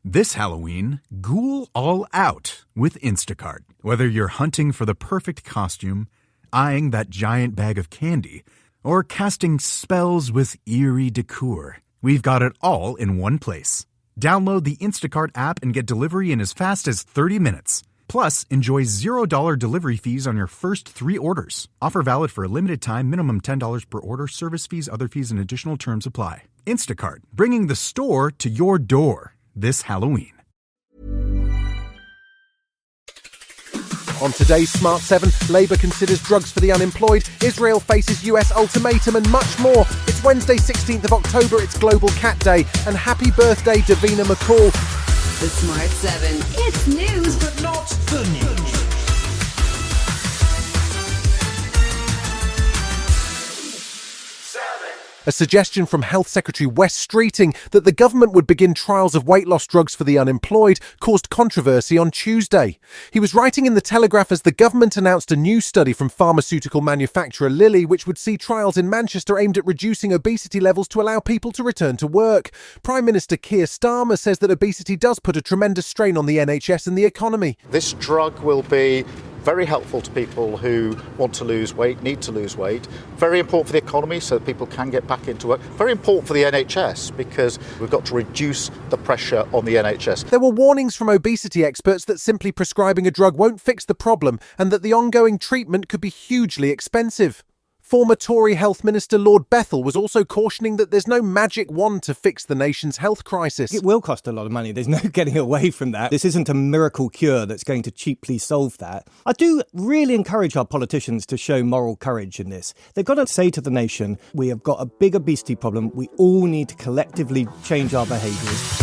This Halloween, ghoul all out with Instacart. Whether you're hunting for the perfect costume, eyeing that giant bag of candy, or casting spells with eerie decor, we've got it all in one place. Download the Instacart app and get delivery in as fast as 30 minutes. Plus, enjoy $0 delivery fees on your first 3 orders. Offer valid for a limited time, minimum $10 per order, service fees, other fees, and additional terms apply. Instacart, bringing the store to your door this Halloween. On today's Smart 7, Labour considers drugs for the unemployed, Israel faces US ultimatum and much more. It's Wednesday 16th of October, it's Global Cat Day, and happy birthday Davina McCall. The Smart 7. It's news, but not the news. A suggestion from Health Secretary Wes Streeting that the government would begin trials of weight loss drugs for the unemployed caused controversy on Tuesday. He was writing in The Telegraph as the government announced a new study from pharmaceutical manufacturer Lilly, which would see trials in Manchester aimed at reducing obesity levels to allow people to return to work. Prime Minister Keir Starmer says that obesity does put a tremendous strain on the NHS and the economy. This drug will be very helpful to people who want to lose weight, need to lose weight. Very important for the economy so that people can get back into work. Very important for the NHS because we've got to reduce the pressure on the NHS. There were warnings from obesity experts that simply prescribing a drug won't fix the problem and that the ongoing treatment could be hugely expensive. Former Tory Health Minister Lord Bethell was also cautioning that there's no magic wand to fix the nation's health crisis. It will cost a lot of money. There's no getting away from that. This isn't a miracle cure that's going to cheaply solve that. I do really encourage our politicians to show moral courage in this. They've got to say to the nation, we have got a big obesity problem. We all need to collectively change our behaviours.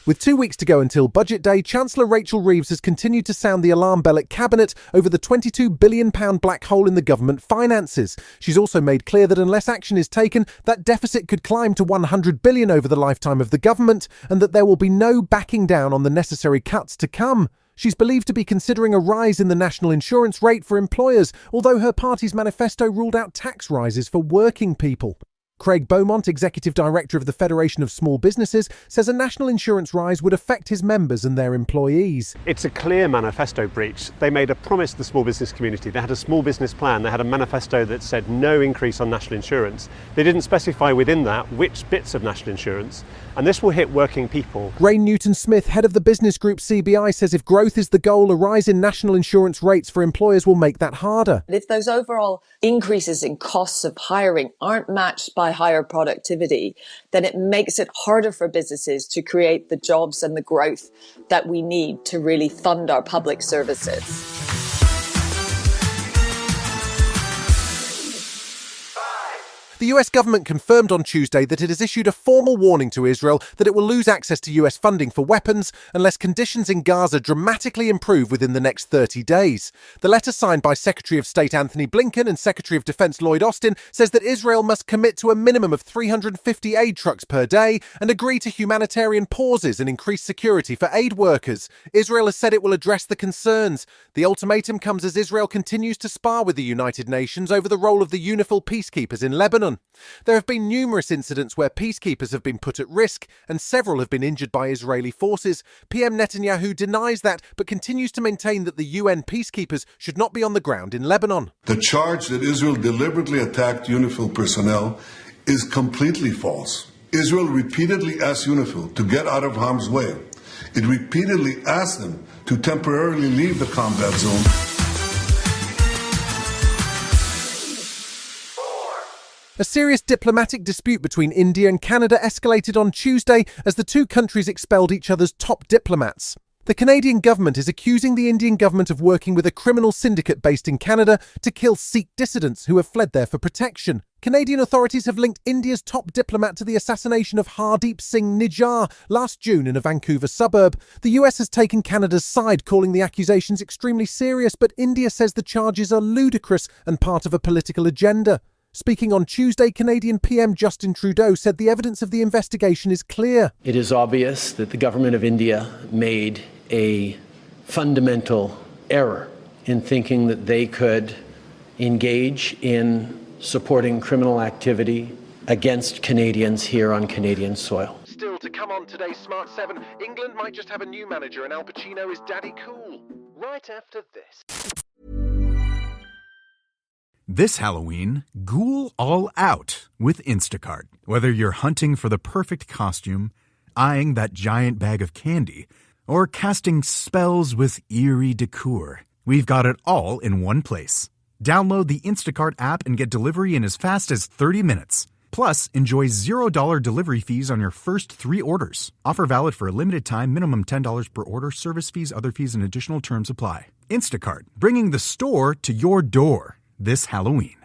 With 2 weeks to go until Budget Day, Chancellor Rachel Reeves has continued to sound the alarm bell at Cabinet over the £22 billion black hole in the government finances. She's also made clear that unless action is taken, that deficit could climb to £100 billion over the lifetime of the government, and that there will be no backing down on the necessary cuts to come. She's believed to be considering a rise in the national insurance rate for employers, although her party's manifesto ruled out tax rises for working people. Craig Beaumont, Executive Director of the Federation of Small Businesses, says a national insurance rise would affect his members and their employees. It's a clear manifesto breach. They made a promise to the small business community. They had a small business plan. They had a manifesto that said no increase on national insurance. They didn't specify within that which bits of national insurance, and this will hit working people. Rain Newton-Smith, head of the business group CBI, says if growth is the goal, a rise in national insurance rates for employers will make that harder. If those overall increases in costs of hiring aren't matched by higher productivity, then it makes it harder for businesses to create the jobs and the growth that we need to really fund our public services. The US government confirmed on Tuesday that it has issued a formal warning to Israel that it will lose access to US funding for weapons unless conditions in Gaza dramatically improve within the next 30 days. The letter signed by Secretary of State Anthony Blinken and Secretary of Defense Lloyd Austin says that Israel must commit to a minimum of 350 aid trucks per day and agree to humanitarian pauses and increased security for aid workers. Israel has said it will address the concerns. The ultimatum comes as Israel continues to spar with the United Nations over the role of the UNIFIL peacekeepers in Lebanon. There have been numerous incidents where peacekeepers have been put at risk and several have been injured by Israeli forces. PM Netanyahu denies that but continues to maintain that the UN peacekeepers should not be on the ground in Lebanon. The charge that Israel deliberately attacked UNIFIL personnel is completely false. Israel repeatedly asked UNIFIL to get out of harm's way. It repeatedly asked them to temporarily leave the combat zone. A serious diplomatic dispute between India and Canada escalated on Tuesday as the two countries expelled each other's top diplomats. The Canadian government is accusing the Indian government of working with a criminal syndicate based in Canada to kill Sikh dissidents who have fled there for protection. Canadian authorities have linked India's top diplomat to the assassination of Hardeep Singh Nijjar last June in a Vancouver suburb. The US has taken Canada's side, calling the accusations extremely serious, but India says the charges are ludicrous and part of a political agenda. Speaking on Tuesday, Canadian PM Justin Trudeau said the evidence of the investigation is clear. It is obvious that the government of India made a fundamental error in thinking that they could engage in supporting criminal activity against Canadians here on Canadian soil. Still to come on today's Smart 7, England might just have a new manager and Al Pacino is daddy cool. Right after this. This Halloween, ghoul all out with Instacart. Whether you're hunting for the perfect costume, eyeing that giant bag of candy, or casting spells with eerie decor, we've got it all in one place. Download the Instacart app and get delivery in as fast as 30 minutes. Plus, enjoy $0 delivery fees on your first 3 orders. Offer valid for a limited time, minimum $10 per order, service fees, other fees, and additional terms apply. Instacart, bringing the store to your door this Halloween.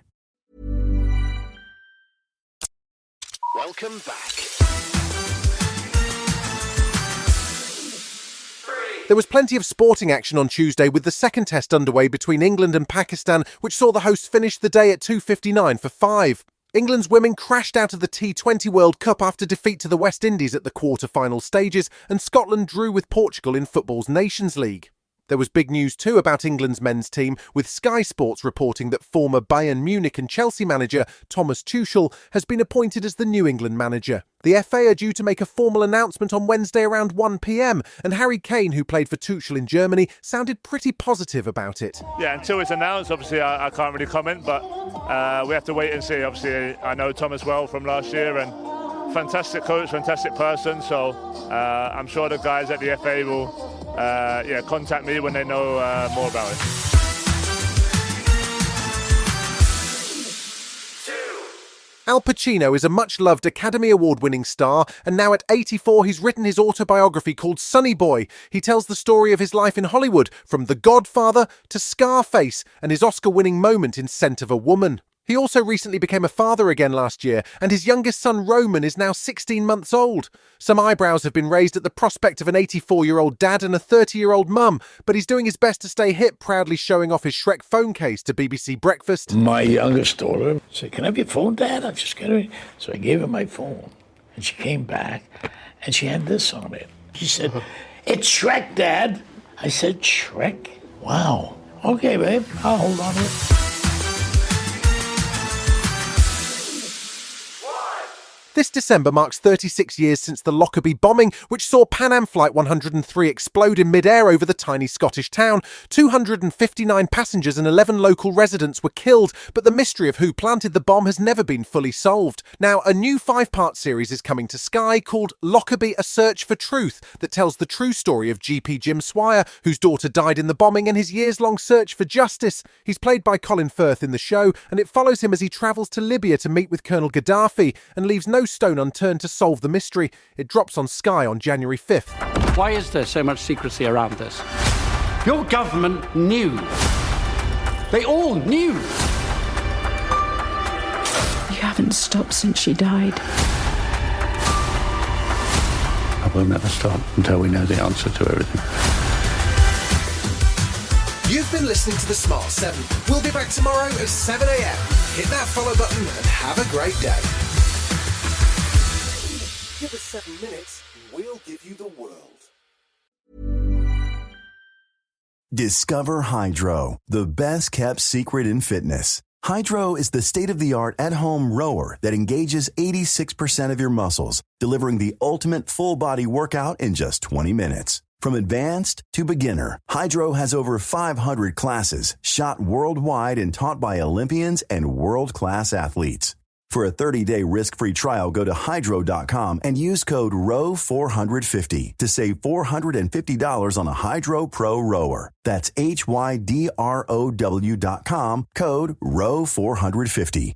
Welcome back. There was plenty of sporting action on Tuesday with the second test underway between England and Pakistan, which saw the hosts finish the day at 2:59 for 5. England's women crashed out of the T20 World Cup after defeat to the West Indies at the quarter-final stages, and Scotland drew with Portugal in football's Nations League. There was big news too about England's men's team, with Sky Sports reporting that former Bayern Munich and Chelsea manager Thomas Tuchel has been appointed as the new England manager. The FA are due to make a formal announcement on Wednesday around 1 p.m, and Harry Kane, who played for Tuchel in Germany, sounded pretty positive about it. Yeah, until it's announced, obviously I can't really comment, but we have to wait and see. Obviously, I know Thomas well from last year, and fantastic coach, fantastic person, so I'm sure the guys at the FA will contact me when they know more about it. Al Pacino is a much-loved Academy Award-winning star, and now at 84 he's written his autobiography called Sonny Boy. He tells the story of his life in Hollywood, from The Godfather to Scarface, and his Oscar-winning moment in Scent of a Woman. He also recently became a father again last year, and his youngest son Roman is now 16 months old. Some eyebrows have been raised at the prospect of an 84-year-old dad and a 30-year-old mum, but he's doing his best to stay hip, proudly showing off his Shrek phone case to BBC Breakfast. My youngest daughter said, "Can I have your phone, Dad? I'll just get it." So I gave her my phone, and she came back, and she had this on it. She said, "It's Shrek, Dad." I said, "Shrek? Wow. Okay, babe, I'll hold on to it." This December marks 36 years since the Lockerbie bombing, which saw Pan Am Flight 103 explode in mid-air over the tiny Scottish town. 259 passengers and 11 local residents were killed, but the mystery of who planted the bomb has never been fully solved. Now, a new 5-part series is coming to Sky called Lockerbie: A Search for Truth, that tells the true story of GP Jim Swire, whose daughter died in the bombing, and his years-long search for justice. He's played by Colin Firth in the show, and it follows him as he travels to Libya to meet with Colonel Gaddafi, and leaves no stone unturned to solve the mystery. It drops on Sky on January 5th. Why is there so much secrecy around this? Your government knew. They all knew. You haven't stopped since she died. I will never stop until we know the answer to everything. You've been listening to The Smart 7. We'll be back tomorrow at 7 a.m. Hit that follow button and have a great day. Give us 7 minutes and we'll give you the world. Discover Hydro, the best kept secret in fitness. Hydro is the state-of-the-art at-home rower that engages 86% of your muscles, delivering the ultimate full-body workout in just 20 minutes. From advanced to beginner, Hydro has over 500 classes, shot worldwide and taught by Olympians and world-class athletes. For a 30-day risk-free trial, go to hydro.com and use code ROW450 to save $450 on a Hydro Pro rower. That's HYDROW.com, code ROW450.